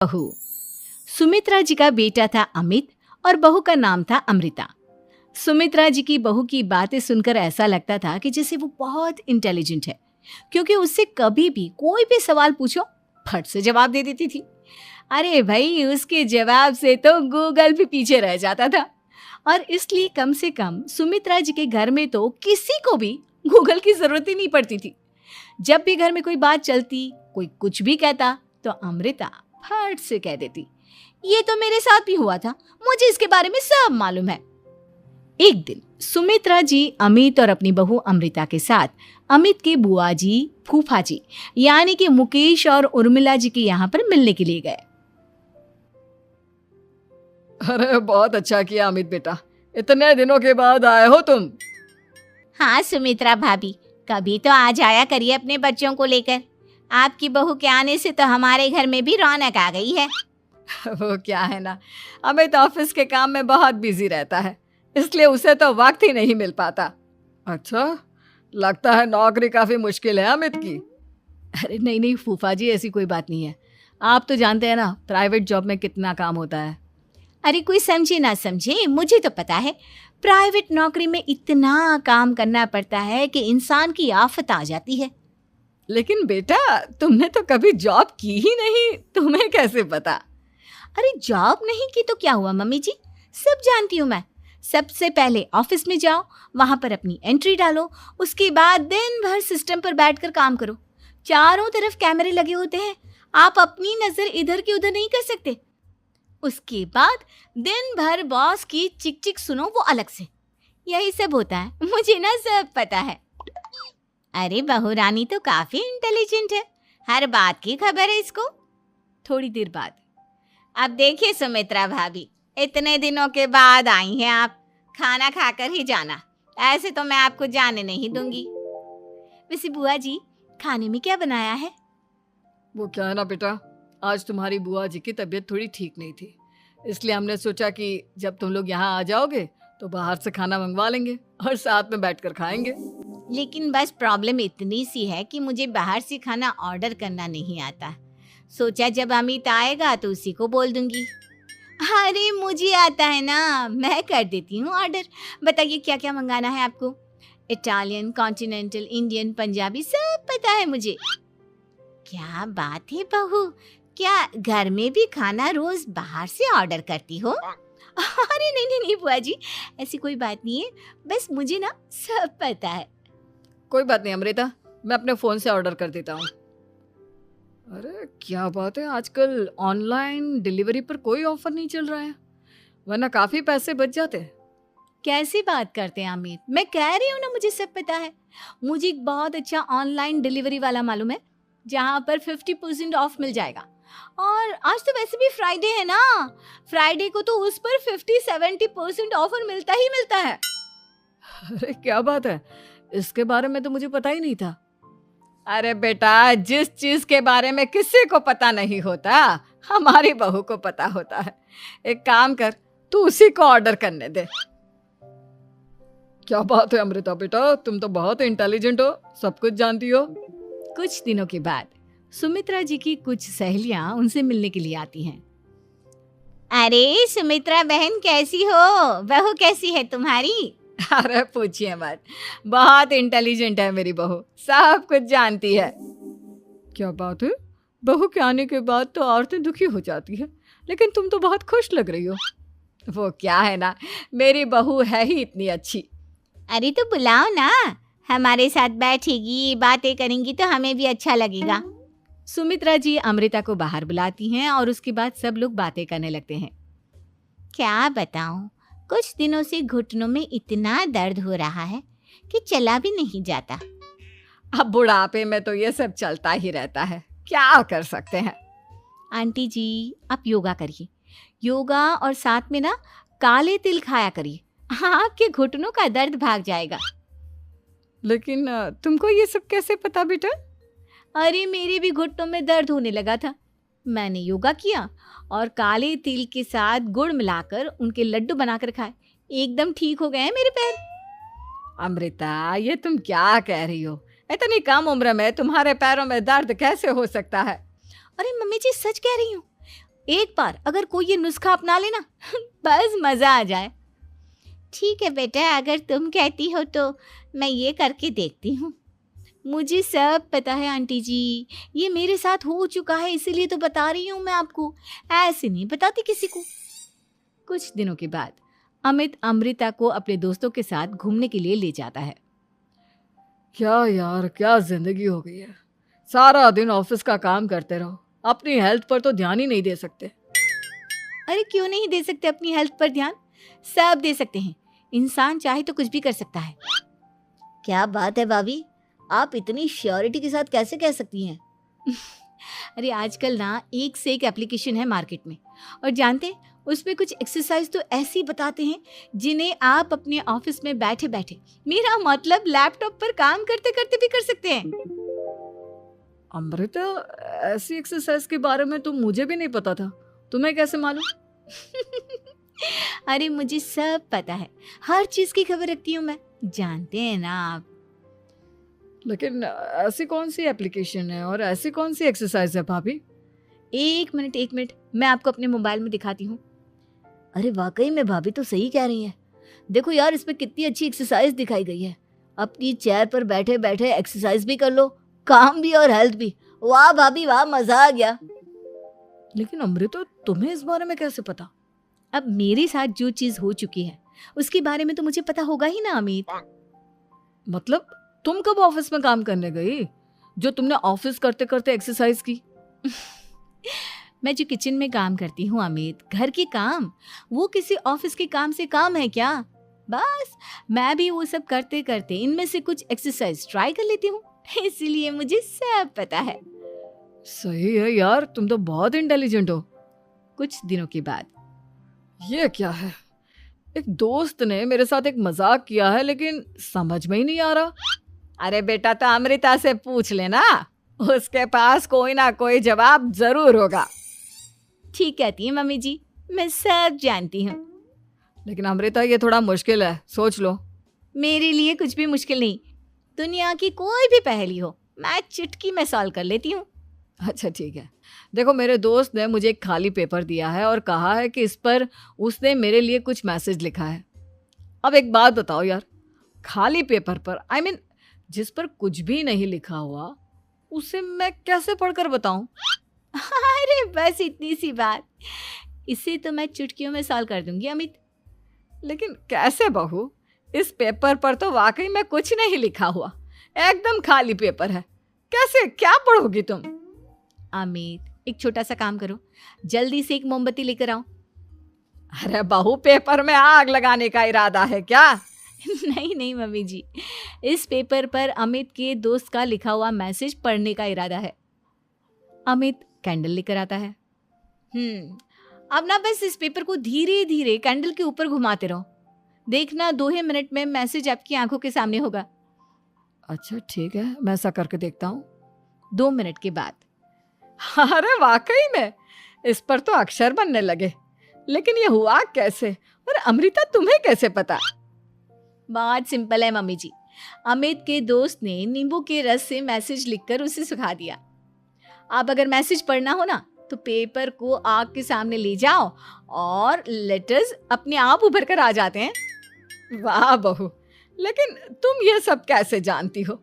बहू। सुमित्रा जी का बेटा था अमित और बहू का नाम था अमृता। सुमित्रा जी की बहू की बातें सुनकर ऐसा लगता था कि जैसे वो बहुत इंटेलिजेंट है, क्योंकि उससे कभी भी कोई भी सवाल पूछो फट से जवाब दे देती थी। अरे भाई, उसके जवाब से तो गूगल भी पीछे रह जाता था। और इसलिए कम से कम सुमित्रा जी के घर में तो किसी को भी गूगल की जरूरत ही नहीं पड़ती थी। जब भी घर में कोई बात चलती, कोई कुछ भी कहता, तो अमृता फट से कह देती, ये तो मेरे साथ भी हुआ था, मुझे इसके बारे में सब मालूम है। एक दिन सुमित्रा जी अमित और अपनी बहू अमृता के साथ अमित के बुआ जी, फूफा जी यानी कि मुकेश और उर्मिला जी के यहाँ पर मिलने के लिए गए। अरे बहुत अच्छा किया अमित बेटा, इतने दिनों के बाद आए हो तुम। हाँ सुमित्रा भाभी, कभी तो आ जाया करिए अपने बच्चों को लेकर। आपकी बहू के आने से तो हमारे घर में भी रौनक आ गई है। वो क्या है ना, अमित ऑफिस के काम में बहुत बिजी रहता है, इसलिए उसे तो वक्त ही नहीं मिल पाता। अच्छा, लगता है नौकरी काफी मुश्किल है अमित की। अरे नहीं नहीं फूफा जी, ऐसी कोई बात नहीं है। आप तो जानते हैं ना प्राइवेट जॉब में कितना काम होता है। अरे कोई समझे ना समझे, मुझे तो पता है प्राइवेट नौकरी में इतना काम करना पड़ता है कि इंसान की आफत आ जाती है। लेकिन बेटा, तुमने तो कभी जॉब की ही नहीं, तुम्हें कैसे पता? अरे जॉब नहीं की तो क्या हुआ मम्मी जी, सब जानती हूँ मैं। सबसे पहले ऑफिस में जाओ, वहां पर अपनी एंट्री डालो, उसके बाद दिन भर सिस्टम पर बैठकर काम करो। चारों तरफ कैमरे लगे होते हैं, आप अपनी नजर इधर की उधर नहीं कर सकते। उसके बाद दिन भर बॉस की चिक चिक सुनो, वो अलग से। यही सब होता है, मुझे ना सब पता है। अरे बहू रानी तो काफी इंटेलिजेंट है, हर बात की खबर है इसको। थोड़ी देर बाद, अब देखिए सुमित्रा भाभी, इतने दिनों के बाद आई हैं आप, खाना खाकर ही जाना, ऐसे तो मैं आपको जाने नहीं दूंगी। वैसे बुआ जी, खाने में क्या बनाया है? वो क्या है ना बेटा, आज तुम्हारी बुआ जी की तबीयत थोड़ी ठीक नहीं थी, इसलिए हमने सोचा कि जब तुम लोग यहाँ आ जाओगे तो बाहर से खाना मंगवा लेंगे और साथ में बैठकर खाएंगे। लेकिन बस प्रॉब्लम इतनी सी है कि मुझे बाहर से खाना ऑर्डर करना नहीं आता। सोचा जब अमित आएगा तो उसी को बोल दूंगी। अरे मुझे आता है ना, मैं कर देती हूँ ऑर्डर। बताइए क्या क्या मंगाना है आपको? इटालियन, कॉन्टिनेंटल, इंडियन, पंजाबी, सब पता है मुझे। क्या बात है बहू, क्या घर में भी खाना रोज बाहर से ऑर्डर करती हो? अरे नहीं नहीं नहीं बुआ जी, ऐसी कोई बात नहीं है, बस मुझे ना सब पता है। कोई बात नहीं अमृता, मैं अपने फोन से ऑर्डर कर देता हूँ। अरे क्या बात है, आजकल ऑनलाइन डिलीवरी पर कोई ऑफर नहीं चल रहा है, वरना काफी पैसे बच जाते। कैसी बात करते हैं अमित, मैं कह रही हूँ ना मुझे सब पता है। मुझे एक बहुत अच्छा ऑनलाइन डिलीवरी वाला मालूम है, जहाँ पर 50% ऑफ मिल जाएगा। और आज तो वैसे भी फ्राइडे है ना, फ्राइडे को तो उस पर 50-70% ऑफर मिलता ही मिलता है। अरे क्या बात है, इसके बारे में तो मुझे पता ही नहीं था। अरे बेटा, जिस चीज के बारे में किसी को पता नहीं होता, हमारी बहू को पता होता है। एक काम कर, तू उसी को ऑर्डर करने दे। क्या बात है अमृता बेटा, तुम तो बहुत इंटेलिजेंट हो, सब कुछ जानती हो। कुछ दिनों के बाद सुमित्रा जी की कुछ सहेलियां उनसे मिलने के लिए आती हैं। अरे सुमित्रा बहन कैसी हो, बहू कैसी है तुम्हारी? अरे पूछिए मत, बहुत इंटेलिजेंट है मेरी बहू, सब कुछ जानती है। क्या बात है, बहू के आने के बाद तो औरतें दुखी हो जाती है, लेकिन तुम तो बहुत खुश लग रही हो। वो क्या है ना, मेरी बहू है ही इतनी अच्छी। अरे तो बुलाओ ना, हमारे साथ बैठेगी, बातें करेंगी तो हमें भी अच्छा लगेगा। सुमित्रा जी अमृता को बाहर बुलाती हैं और उसके बाद सब लोग बातें करने लगते हैं। क्या बताऊं, कुछ दिनों से घुटनों में इतना दर्द हो रहा है कि चला भी नहीं जाता। अब बुढ़ापे में तो ये सब चलता ही रहता है, क्या कर सकते हैं। आंटी जी, आप योगा करिए, योगा और साथ में ना काले तिल खाया करिए, आपके घुटनों का दर्द भाग जाएगा। लेकिन तुमको ये सब कैसे पता बेटा? अरे मेरे भी घुटनों में दर्द होने लगा था, मैंने योगा किया और काले तिल के साथ गुड़ मिलाकर उनके लड्डू बनाकर खाए, एकदम ठीक हो गए हैं मेरे पैर। अमृता, ये तुम क्या कह रही हो, इतनी कम उम्र में तुम्हारे पैरों में दर्द कैसे हो सकता है? अरे मम्मी जी, सच कह रही हूँ, एक बार अगर कोई ये नुस्खा अपना लेना बस मज़ा आ जाए। ठीक है बेटा, अगर तुम कहती हो तो मैं ये करके देखती हूँ। मुझे सब पता है आंटी जी, ये मेरे साथ हो चुका है, इसीलिए तो बता रही हूँ मैं आपको, ऐसे नहीं बताती किसी को। कुछ दिनों के बाद अमित अमृता को अपने दोस्तों के साथ घूमने के लिए ले जाता है। क्या यार, क्या जिंदगी हो गई है। सारा दिन ऑफिस का काम करते रहो, अपनी हेल्थ पर तो ध्यान ही नहीं दे सकते। अरे क्यों नहीं दे सकते अपनी हेल्थ पर ध्यान? सब दे सकते हैं, इंसान चाहे तो कुछ भी कर सकता है। क्या बात है भाभी, आप इतनी श्योरिटी के साथ कैसे कह सकती हैं? अरे आजकल ना एक से एक एप्लीकेशन है मार्केट में, और जानते हैं उसमें कुछ एक्सरसाइज तो ऐसी बताते हैं जिन्हें आप अपने ऑफिस में बैठे बैठे, मेरा मतलब लैपटॉप पर काम करते करते भी कर सकते हैं। अमृता, ऐसी एक्सरसाइज के बारे में तो मुझे भी नहीं पता था, तुम्हें कैसे मालूम? अरे मुझे सब पता है, हर चीज की खबर रखती हूँ मैं, जानते हैं ना आप। लेकिन ऐसी कौन सी एप्लीकेशन है और ऐसी कौन सी एक्सरसाइज है भाभी? एक मिनट, मैं आपको अपने मोबाइल में दिखाती हूँ। अरे वाकई में भाभी तो सही कह रही हैं। देखो यार, इसमें कितनी अच्छी एक्सरसाइज दिखाई गई है। अपनी चेयर पर बैठे बैठे एक्सरसाइज भी कर लो, काम भी और हेल्थ भी। वाह भाभी वाह, मजा आ गया। लेकिन अमृता, तुम्हें इस बारे में कैसे पता? अब मेरे साथ जो चीज हो चुकी है उसके बारे में तो मुझे पता होगा ही ना अमित। मतलब तुम कब ऑफिस में काम करने गई जो तुमने ऑफिस करते करते एक्सरसाइज की? मैं जो किचन में काम करती हूँ अमित, घर के काम, वो किसी ऑफिस के काम से काम है क्या? बस मैं भी वो सब करते करते इनमें से कुछ एक्सरसाइज ट्राई कर लेती हूँ, इसीलिए मुझे सब पता है। सही है यार, तुम तो बहुत इंटेलिजेंट हो। कुछ दिनों के बाद ये क्या है? एक दोस्त ने मेरे साथ एक मजाक किया है, लेकिन समझ में ही नहीं आ रहा। अरे बेटा, तो अमृता से पूछ लेना, उसके पास कोई ना कोई जवाब जरूर होगा। ठीक कहती है मम्मी जी, मैं सब जानती हूँ। लेकिन अमृता, ये थोड़ा मुश्किल है, सोच लो। मेरे लिए कुछ भी मुश्किल नहीं, दुनिया की कोई भी पहेली हो मैं चुटकी में सॉल्व कर लेती हूँ। अच्छा ठीक है, देखो मेरे दोस्त ने मुझे एक खाली पेपर दिया है और कहा है कि इस पर उसने मेरे लिए कुछ मैसेज लिखा है। अब एक बात बताओ यार, खाली पेपर पर, I mean, जिस पर कुछ भी नहीं लिखा हुआ, उसे मैं कैसे पढ़कर बताऊं? अरे बस इतनी सी बात, इसे तो मैं चुटकियों में सॉल्व कर दूंगी अमित। लेकिन कैसे बहू? इस पेपर पर तो वाकई में कुछ नहीं लिखा हुआ, एकदम खाली पेपर है, कैसे, क्या पढ़ोगी तुम? अमित, एक छोटा सा काम करो, जल्दी से एक मोमबत्ती लेकर आओ। अरे बहू, पेपर में आग लगाने का इरादा है क्या? नहीं मम्मी जी, इस पेपर पर अमित के दोस्त का लिखा हुआ मैसेज पढ़ने का इरादा है। अमित कैंडल लेकर आता है। अब ना बस इस पेपर को धीरे धीरे कैंडल के ऊपर घुमाते रहो, देखना 2 ही मिनट में मैसेज आपकी आंखों के सामने होगा। अच्छा ठीक है, मैं ऐसा करके देखता हूँ। 2 मिनट के बाद, अरे वाकई में इस पर तो अक्षर बनने लगे, लेकिन ये हुआ कैसे? और अमृता, तुम्हें कैसे पता? बात सिंपल है मम्मी जी, अमित के दोस्त ने नींबू के रस से मैसेज लिखकर उसे सुखा दिया। आप अगर मैसेज पढ़ना हो ना तो पेपर को आग के सामने ले जाओ और लेटर्स अपने आप उभर कर आ जाते हैं। वाह बहू, लेकिन तुम ये सब कैसे जानती हो?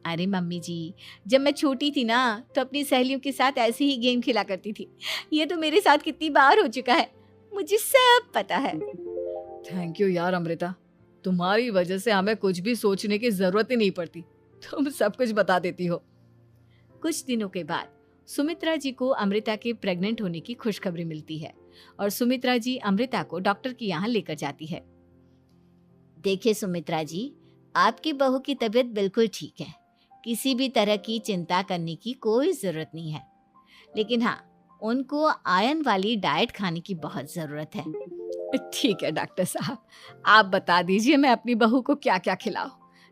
अरे मम्मी जी, जब मैं छोटी थी ना तो अपनी सहेलियों के साथ ऐसे ही गेम खेला करती थी। ये तो मेरे साथ कितनी बार हो चुका है, मुझे सब पता है। थैंक यू यार अमृता, तुम्हारी वजह से हमें कुछ भी सोचने की जरूरत ही नहीं पड़ती, तुम सब कुछ बता देती हो। कुछ दिनों के बाद सुमित्रा जी को अमृता के प्रेग्नेंट होने की खुशखबरी मिलती है और सुमित्रा जी अमृता को डॉक्टर के यहाँ लेकर जाती है। देखिए सुमित्रा जी, आपकी बहू की तबीयत बिल्कुल ठीक है, किसी भी तरह की चिंता करने की कोई ज़रूरत नहीं है, लेकिन हाँ, उनको आयरन वाली डाइट खाने की बहुत ज़रूरत है। ठीक है डॉक्टर साहब, आप बता दीजिए मैं अपनी बहू को क्या क्या खिलाऊं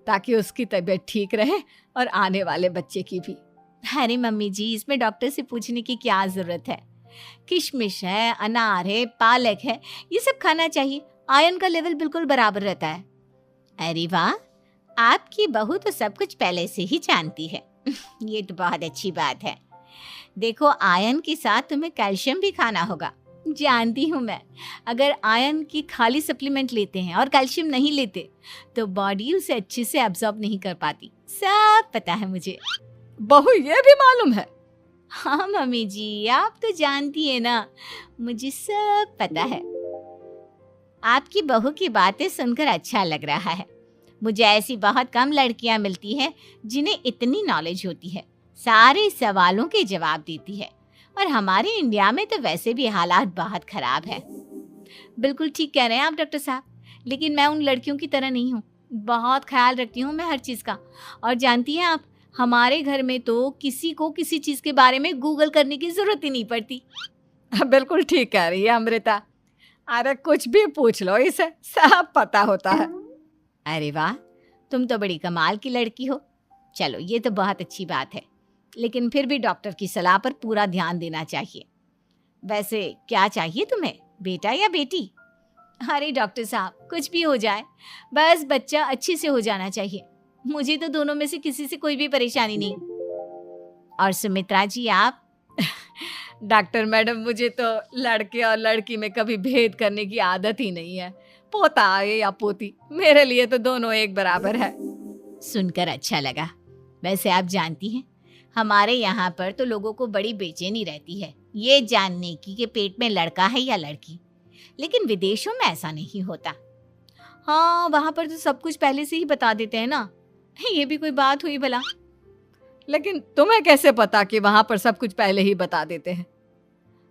ताकि उसकी तबीयत ठीक रहे और आने वाले बच्चे की भी। अरे मम्मी जी, इसमें डॉक्टर से पूछने की क्या ज़रूरत है, किशमिश है, अनार है, पालक है, ये सब खाना चाहिए, आयरन का लेवल बिल्कुल बराबर रहता है। अरे वाह, आपकी बहू तो सब कुछ पहले से ही जानती है। ये तो बहुत अच्छी बात है। देखो, आयरन के साथ तुम्हें कैल्शियम भी खाना होगा। जानती हूँ मैं, अगर आयरन की खाली सप्लीमेंट लेते हैं और कैल्शियम नहीं लेते तो बॉडी उसे अच्छे से एब्जॉर्ब नहीं कर पाती। सब पता है मुझे। बहू ये भी मालूम है? हाँ मम्मी जी, आप तो जानती है ना, मुझे सब पता है। आपकी बहू की बातें सुनकर अच्छा लग रहा है। मुझे ऐसी बहुत कम लड़कियां मिलती हैं जिन्हें इतनी नॉलेज होती है, सारे सवालों के जवाब देती है। और हमारे इंडिया में तो वैसे भी हालात बहुत खराब है। बिल्कुल ठीक कह रहे हैं आप डॉक्टर साहब, लेकिन मैं उन लड़कियों की तरह नहीं हूँ। बहुत ख्याल रखती हूँ मैं हर चीज़ का। और जानती हैं आप, हमारे घर में तो किसी को किसी चीज़ के बारे में गूगल करने की ज़रूरत ही नहीं पड़ती। बिल्कुल ठीक कह रही है अमृता। अरे कुछ भी पूछ लो, इसे सब पता होता है। अरे वाह, तुम तो बड़ी कमाल की लड़की हो। चलो, ये तो बहुत अच्छी बात है, लेकिन फिर भी डॉक्टर की सलाह पर पूरा ध्यान देना चाहिए। वैसे क्या चाहिए तुम्हें, बेटा या बेटी? अरे डॉक्टर साहब, कुछ भी हो जाए, बस बच्चा अच्छे से हो जाना चाहिए। मुझे तो दोनों में से किसी से कोई भी परेशानी नहीं। और सुमित्रा जी, आप? डॉक्टर मैडम, मुझे तो लड़के और लड़की में कभी भेद करने की आदत ही नहीं है। पोता आए या पोती, मेरे लिए तो दोनों एक बराबर है। सुनकर अच्छा लगा। वैसे आप जानती हैं, हमारे यहाँ पर तो लोगों को बड़ी बेचैनी रहती है ये जानने की कि पेट में लड़का है या लड़की, लेकिन विदेशों में ऐसा नहीं होता। हाँ, वहाँ पर तो सब कुछ पहले से ही बता देते हैं ना। ये भी कोई बात हुई भला? लेकिन तुम्हें कैसे पता कि वहां पर सब कुछ पहले ही बता देते हैं?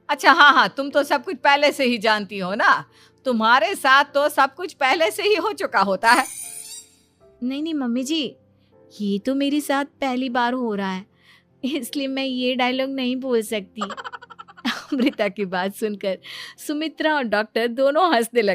अच्छा हाँ, तुम तो सब कुछ पहले से ही जानती हो ना। तुम्हारे साथ तो सब कुछ पहले से ही हो चुका होता है। नहीं मम्मी जी, ये तो मेरे साथ पहली बार हो रहा है, इसलिए मैं ये डायलॉग नहीं बोल सकती। अमृता की बात सुनकर सुमित्रा और डॉक्टर दोनों हंसने लगे।